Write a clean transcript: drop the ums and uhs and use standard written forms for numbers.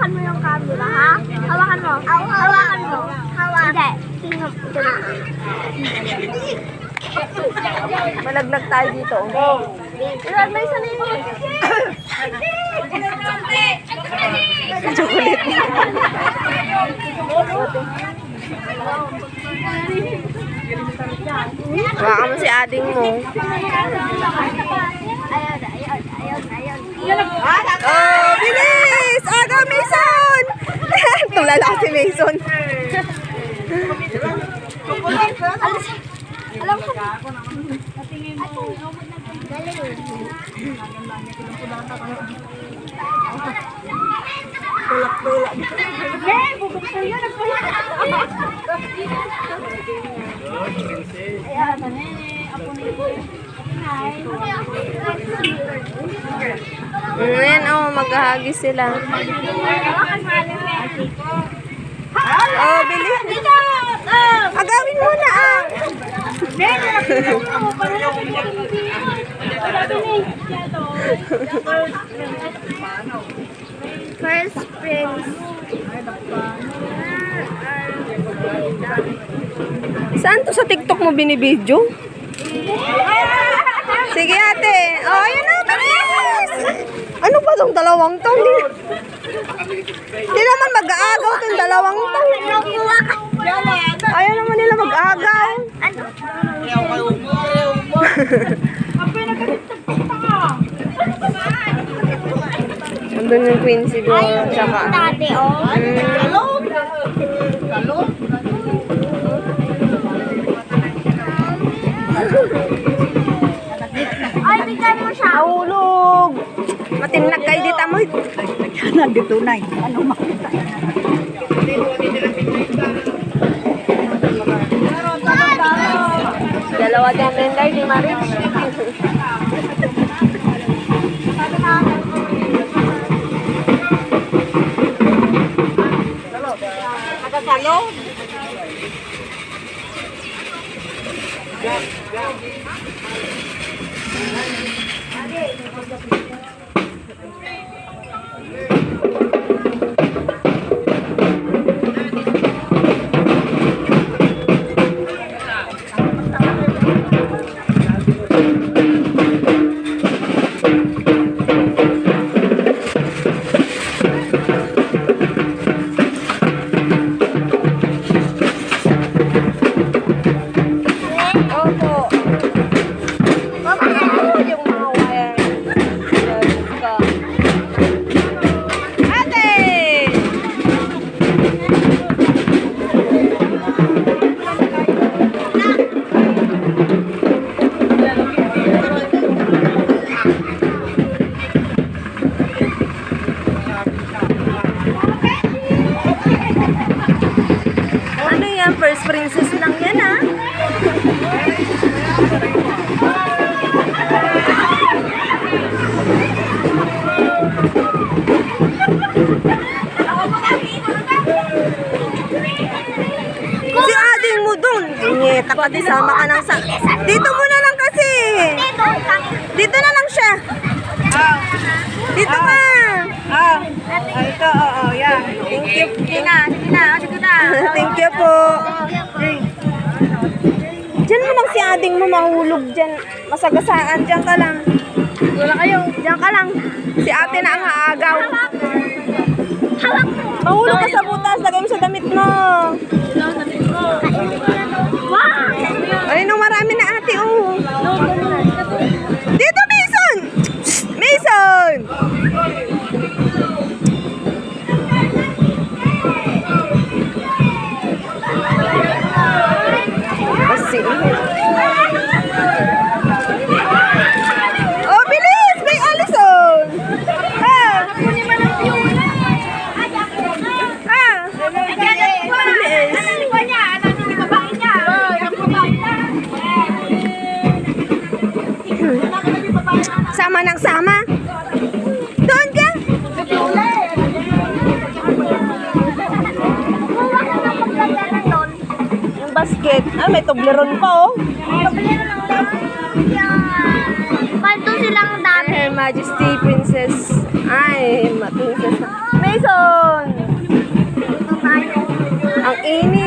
hawakan mo yung camera, ha? Hawakan mo. Hawakan mo. Hindi. Tingnan mo. Malaglag tayo dito. Oh. Ilan may isa na yun. Chocolate. Baka mo si ading mo. Oh, bilis! Aga, Mason! Tulala si Mason. Alam ko. Ayan, oh, maghahagis sila. Oh, bilis. Agawin mo na, ah. First Prince. Saan to sa TikTok mo binibidyo? Sige ate. Oh, ayun na, bilis. Ano ba tong dalawang to? Hindi naman mag-aagaw tong dalawang to. Ayaw naman nila mag-aagaw. Nandun yung queen siguro. Tsaka. Tate, oh. Ay, bigyan mo siya. Nahulog. Matinlag kayo dito mo. Nandito na eh. Ano makita? Dalawa din Menday, di Maris. Nakasalo? Opo. Yung mga wire. Ate! Ano yan? First princess lang yan, ah. Si ading mo dun. Ingeta ka, disama ka ng sa... Dito mo na lang kasi. Dito na lang siya. Dito ka. Ito, oo, yan. Thank you. Sige na, sige na. Thank you po. Diyan mo lang si ading mo mahulog dyan. Masagasaan. Diyan ka lang. Wala kayo. Diyan ka lang. Si ate na ang aagaw. Hawak mo. Mahulog ka sa butas. Lagay mo sa damit mo. Wow! Ay, no, marami na ate, oh. Dito, Mason! Shh, Mason! Kasi, oh, bilis! May Allison! Ha? Sama ng sama. Doon ka. Yung basket. Ah, may toblerone pa, oh. Panto silang dami. Her Majesty Princess. Ay, Princess. Mason! Init.